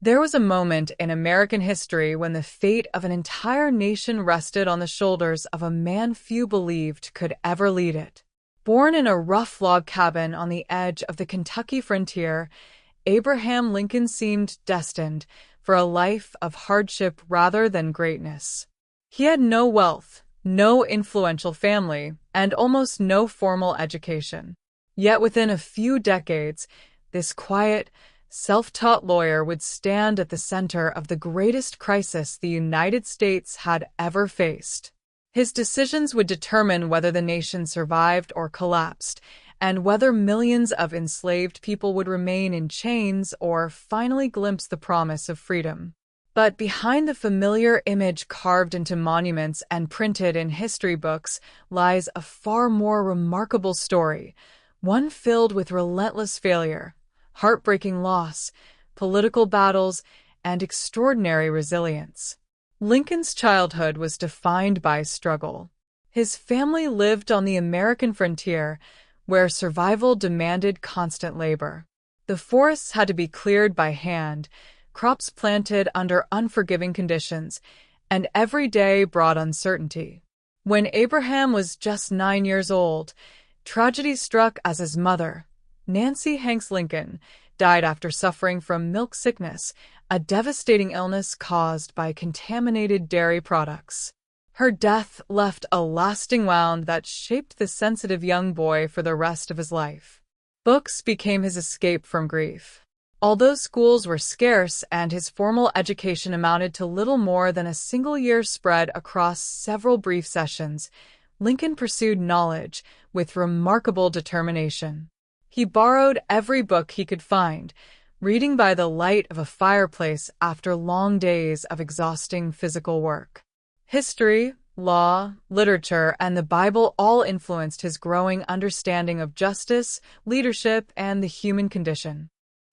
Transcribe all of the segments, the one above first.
There was a moment in American history when the fate of an entire nation rested on the shoulders of a man few believed could ever lead it. Born in a rough log cabin on the edge of the Kentucky frontier, Abraham Lincoln seemed destined for a life of hardship rather than greatness. He had no wealth, no influential family, and almost no formal education. Yet within a few decades, this quiet, self-taught lawyer would stand at the center of the greatest crisis the United States had ever faced. His decisions would determine whether the nation survived or collapsed, and whether millions of enslaved people would remain in chains or finally glimpse the promise of freedom. But behind the familiar image carved into monuments and printed in history books lies a far more remarkable story, one filled with relentless failure, heartbreaking loss, political battles, and extraordinary resilience. Lincoln's childhood was defined by struggle. His family lived on the American frontier, where survival demanded constant labor. The forests had to be cleared by hand, crops planted under unforgiving conditions, and every day brought uncertainty. When Abraham was just 9 years old, tragedy struck as his mother, Nancy Hanks Lincoln, died after suffering from milk sickness, a devastating illness caused by contaminated dairy products. Her death left a lasting wound that shaped the sensitive young boy for the rest of his life. Books became his escape from grief. Although schools were scarce and his formal education amounted to little more than a single year spread across several brief sessions, Lincoln pursued knowledge with remarkable determination. He borrowed every book he could find, reading by the light of a fireplace after long days of exhausting physical work. History, law, literature, and the Bible all influenced his growing understanding of justice, leadership, and the human condition.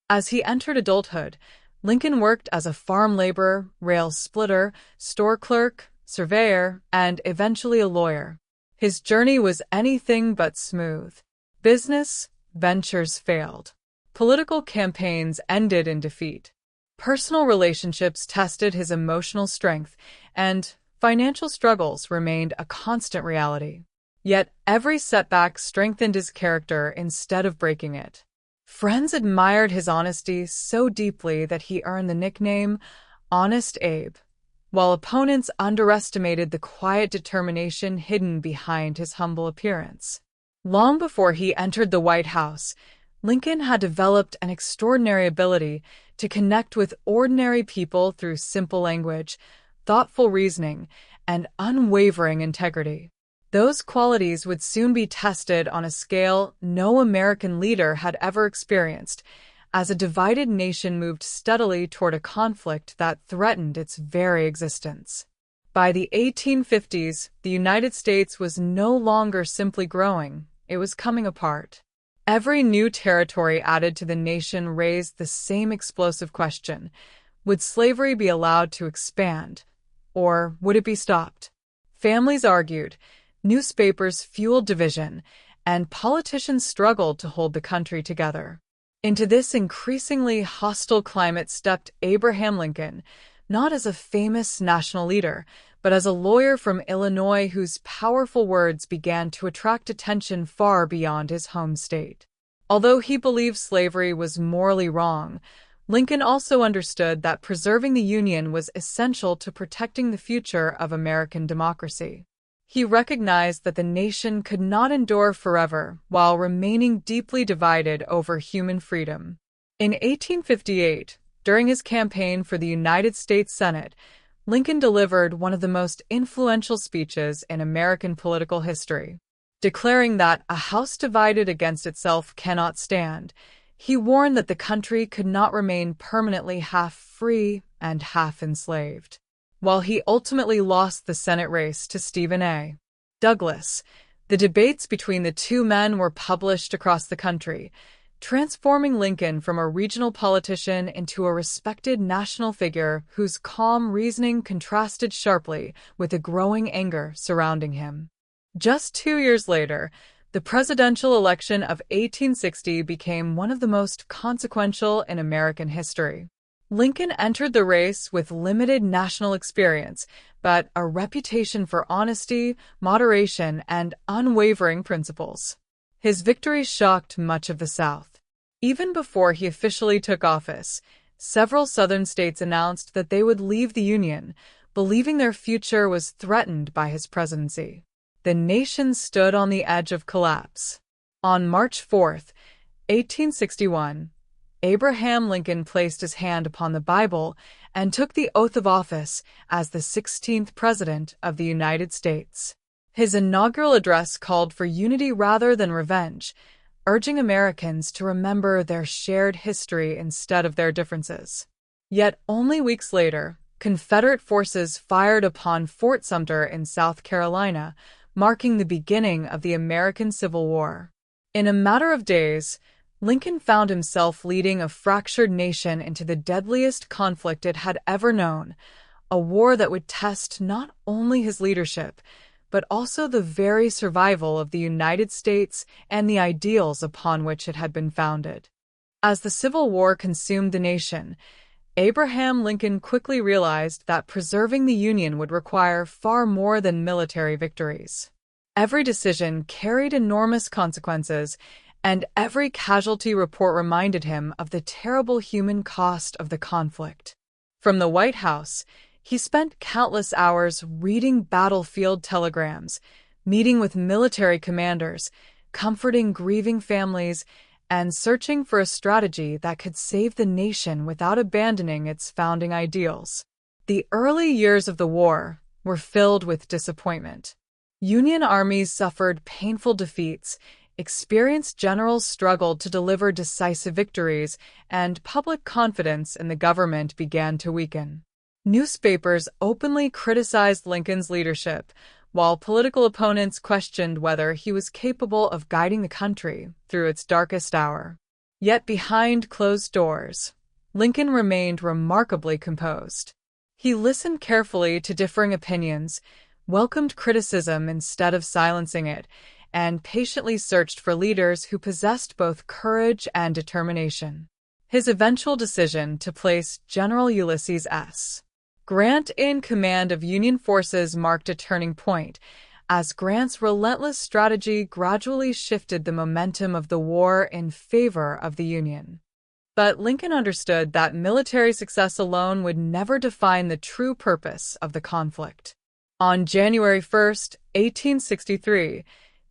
As he entered adulthood, Lincoln worked as a farm laborer, rail splitter, store clerk, surveyor, and eventually a lawyer. His journey was anything but smooth. Business ventures failed. Political campaigns ended in defeat. Personal relationships tested his emotional strength, and financial struggles remained a constant reality. Yet every setback strengthened his character instead of breaking it. Friends admired his honesty so deeply that he earned the nickname Honest Abe, while opponents underestimated the quiet determination hidden behind his humble appearance. Long before he entered the White House, Lincoln had developed an extraordinary ability to connect with ordinary people through simple language, thoughtful reasoning, and unwavering integrity. Those qualities would soon be tested on a scale no American leader had ever experienced, as a divided nation moved steadily toward a conflict that threatened its very existence. By the 1850s, the United States was no longer simply growing, it was coming apart. Every new territory added to the nation raised the same explosive question: would slavery be allowed to expand, or would it be stopped? Families argued, newspapers fueled division, and politicians struggled to hold the country together. Into this increasingly hostile climate stepped Abraham Lincoln, not as a famous national leader, but as a lawyer from Illinois whose powerful words began to attract attention far beyond his home state. Although he believed slavery was morally wrong, Lincoln also understood that preserving the Union was essential to protecting the future of American democracy. He recognized that the nation could not endure forever while remaining deeply divided over human freedom. In 1858, during his campaign for the United States Senate, Lincoln delivered one of the most influential speeches in American political history. Declaring that a house divided against itself cannot stand, he warned that the country could not remain permanently half free and half enslaved. While he ultimately lost the Senate race to Stephen A. Douglas, the debates between the two men were published across the country, transforming Lincoln from a regional politician into a respected national figure whose calm reasoning contrasted sharply with the growing anger surrounding him. Just 2 years later, the presidential election of 1860 became one of the most consequential in American history. Lincoln entered the race with limited national experience, but a reputation for honesty, moderation, and unwavering principles. His victory shocked much of the South. Even before he officially took office, several Southern states announced that they would leave the Union, believing their future was threatened by his presidency. The nation stood on the edge of collapse. On March 4, 1861, Abraham Lincoln placed his hand upon the Bible and took the oath of office as the 16th President of the United States. His inaugural address called for unity rather than revenge, urging Americans to remember their shared history instead of their differences. Yet only weeks later, Confederate forces fired upon Fort Sumter in South Carolina, marking the beginning of the American Civil War. In a matter of days, Lincoln found himself leading a fractured nation into the deadliest conflict it had ever known, a war that would test not only his leadership, but also the very survival of the United States and the ideals upon which it had been founded. As the Civil War consumed the nation, Abraham Lincoln quickly realized that preserving the Union would require far more than military victories. Every decision carried enormous consequences, and every casualty report reminded him of the terrible human cost of the conflict. From the White House, he spent countless hours reading battlefield telegrams, meeting with military commanders, comforting grieving families, and searching for a strategy that could save the nation without abandoning its founding ideals. The early years of the war were filled with disappointment. Union armies suffered painful defeats, experienced generals struggled to deliver decisive victories, and public confidence in the government began to weaken. Newspapers openly criticized Lincoln's leadership, while political opponents questioned whether he was capable of guiding the country through its darkest hour. Yet behind closed doors, Lincoln remained remarkably composed. He listened carefully to differing opinions, welcomed criticism instead of silencing it, and patiently searched for leaders who possessed both courage and determination. His eventual decision to place General Ulysses S. Grant in command of Union forces marked a turning point, as Grant's relentless strategy gradually shifted the momentum of the war in favor of the Union. But Lincoln understood that military success alone would never define the true purpose of the conflict. On January 1, 1863,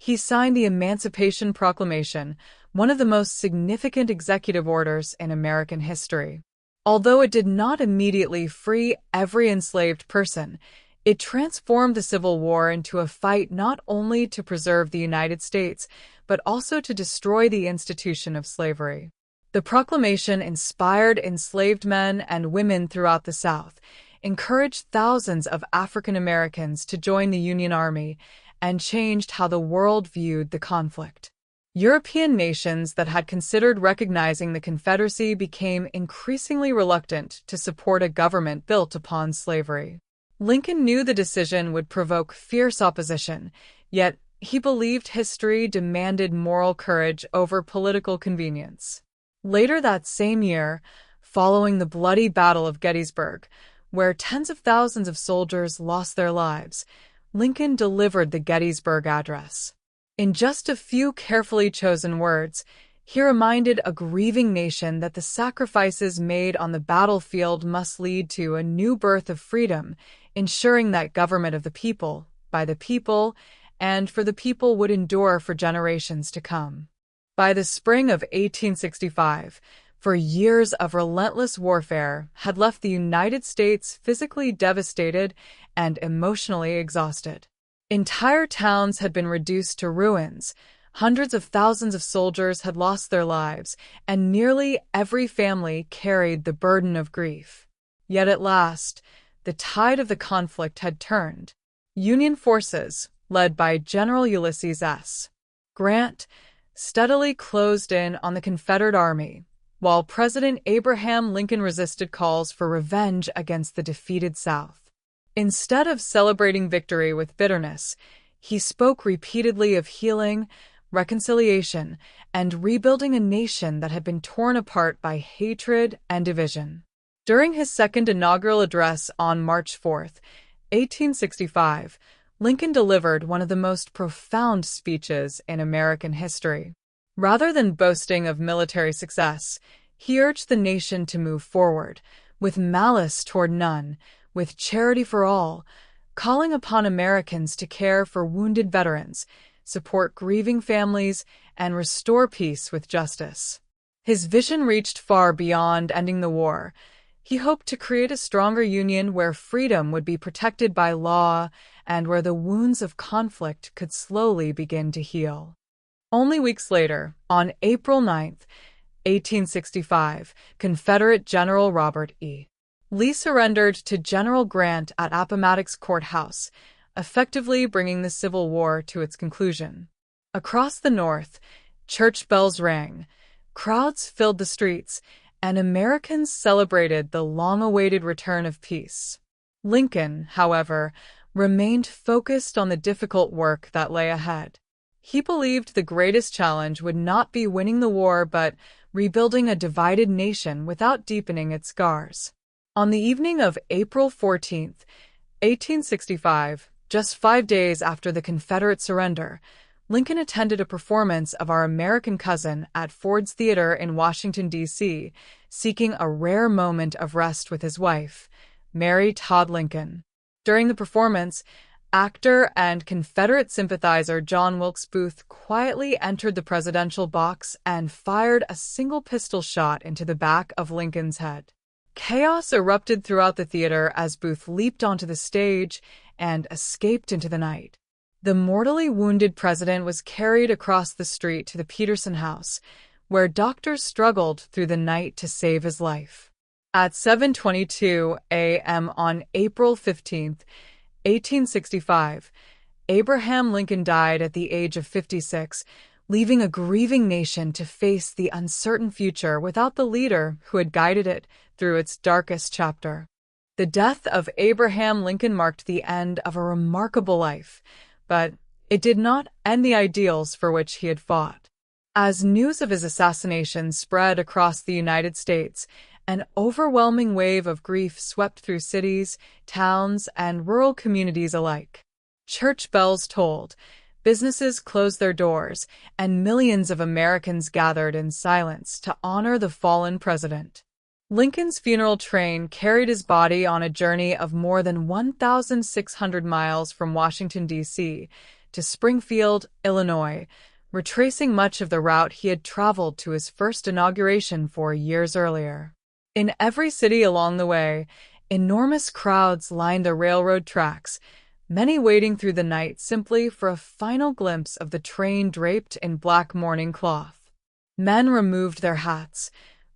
he signed the Emancipation Proclamation, one of the most significant executive orders in American history. Although it did not immediately free every enslaved person, it transformed the Civil War into a fight not only to preserve the United States, but also to destroy the institution of slavery. The proclamation inspired enslaved men and women throughout the South, encouraged thousands of African Americans to join the Union Army, and changed how the world viewed the conflict. European nations that had considered recognizing the Confederacy became increasingly reluctant to support a government built upon slavery. Lincoln knew the decision would provoke fierce opposition, yet he believed history demanded moral courage over political convenience. Later that same year, following the bloody Battle of Gettysburg, where tens of thousands of soldiers lost their lives, Lincoln delivered the Gettysburg Address. In just a few carefully chosen words, he reminded a grieving nation that the sacrifices made on the battlefield must lead to a new birth of freedom, ensuring that government of the people, by the people, and for the people would endure for generations to come. By the spring of 1865, for years of relentless warfare had left the United States physically devastated and emotionally exhausted. Entire towns had been reduced to ruins, hundreds of thousands of soldiers had lost their lives, and nearly every family carried the burden of grief. Yet at last, the tide of the conflict had turned. Union forces, led by General Ulysses S. Grant, steadily closed in on the Confederate Army, while President Abraham Lincoln resisted calls for revenge against the defeated South. Instead of celebrating victory with bitterness, he spoke repeatedly of healing, reconciliation, and rebuilding a nation that had been torn apart by hatred and division. During his second inaugural address on March 4th, 1865, Lincoln delivered one of the most profound speeches in American history. Rather than boasting of military success, he urged the nation to move forward, with malice toward none, with charity for all, calling upon Americans to care for wounded veterans, support grieving families, and restore peace with justice. His vision reached far beyond ending the war. He hoped to create a stronger union where freedom would be protected by law and where the wounds of conflict could slowly begin to heal. Only weeks later, on April 9th, 1865, Confederate General Robert E. Lee surrendered to General Grant at Appomattox Courthouse, effectively bringing the Civil War to its conclusion. Across the North, church bells rang, crowds filled the streets, and Americans celebrated the long-awaited return of peace. Lincoln, however, remained focused on the difficult work that lay ahead. He believed the greatest challenge would not be winning the war but rebuilding a divided nation without deepening its scars. On the evening of April 14th, 1865, just 5 days after the Confederate surrender, Lincoln attended a performance of Our American Cousin at Ford's Theater in Washington, D.C., seeking a rare moment of rest with his wife, Mary Todd Lincoln. During the performance, actor and Confederate sympathizer John Wilkes Booth quietly entered the presidential box and fired a single pistol shot into the back of Lincoln's head. Chaos erupted throughout the theater as Booth leaped onto the stage and escaped into the night. The mortally wounded president was carried across the street to the Peterson House, where doctors struggled through the night to save his life. At 7:22 a.m. on April 15, 1865, Abraham Lincoln died at the age of 56, leaving a grieving nation to face the uncertain future without the leader who had guided it through its darkest chapter. The death of Abraham Lincoln marked the end of a remarkable life, but it did not end the ideals for which he had fought. As news of his assassination spread across the United States, an overwhelming wave of grief swept through cities, towns, and rural communities alike. Church bells tolled, businesses closed their doors, and millions of Americans gathered in silence to honor the fallen president. Lincoln's funeral train carried his body on a journey of more than 1,600 miles from Washington, D.C. to Springfield, Illinois, retracing much of the route he had traveled to his first inauguration 4 years earlier. In every city along the way, enormous crowds lined the railroad tracks, many waiting through the night simply for a final glimpse of the train draped in black mourning cloth. Men removed their hats,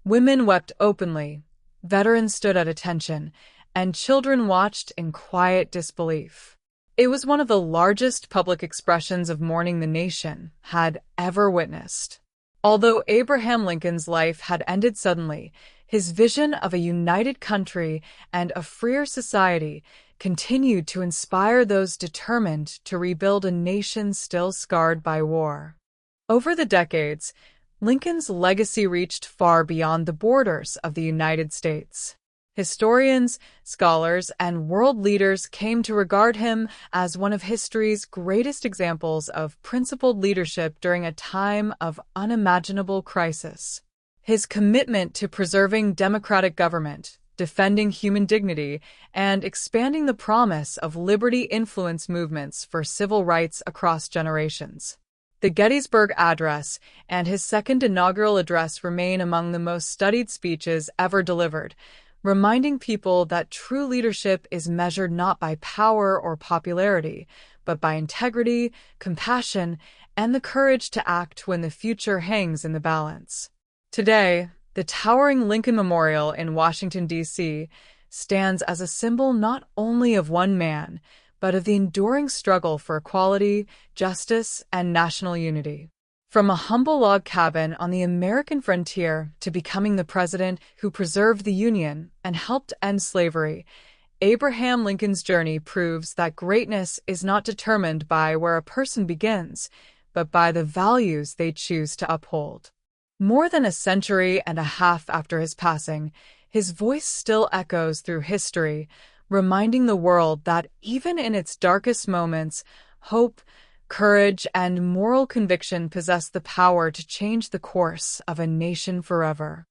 women wept openly, veterans stood at attention, and children watched in quiet disbelief. It was one of the largest public expressions of mourning the nation had ever witnessed. Although Abraham Lincoln's life had ended suddenly, his vision of a united country and a freer society continued to inspire those determined to rebuild a nation still scarred by war. Over the decades, Lincoln's legacy reached far beyond the borders of the United States. Historians, scholars, and world leaders came to regard him as one of history's greatest examples of principled leadership during a time of unimaginable crisis. His commitment to preserving democratic government, defending human dignity, and expanding the promise of liberty influenced movements for civil rights across generations. The Gettysburg Address and his second inaugural address remain among the most studied speeches ever delivered, reminding people that true leadership is measured not by power or popularity, but by integrity, compassion, and the courage to act when the future hangs in the balance. Today, the towering Lincoln Memorial in Washington, D.C., stands as a symbol not only of one man, but of the enduring struggle for equality, justice, and national unity. From a humble log cabin on the American frontier to becoming the president who preserved the Union and helped end slavery, Abraham Lincoln's journey proves that greatness is not determined by where a person begins, but by the values they choose to uphold. More than a century and a half after his passing, his voice still echoes through history, reminding the world that even in its darkest moments, hope, courage, and moral conviction possess the power to change the course of a nation forever.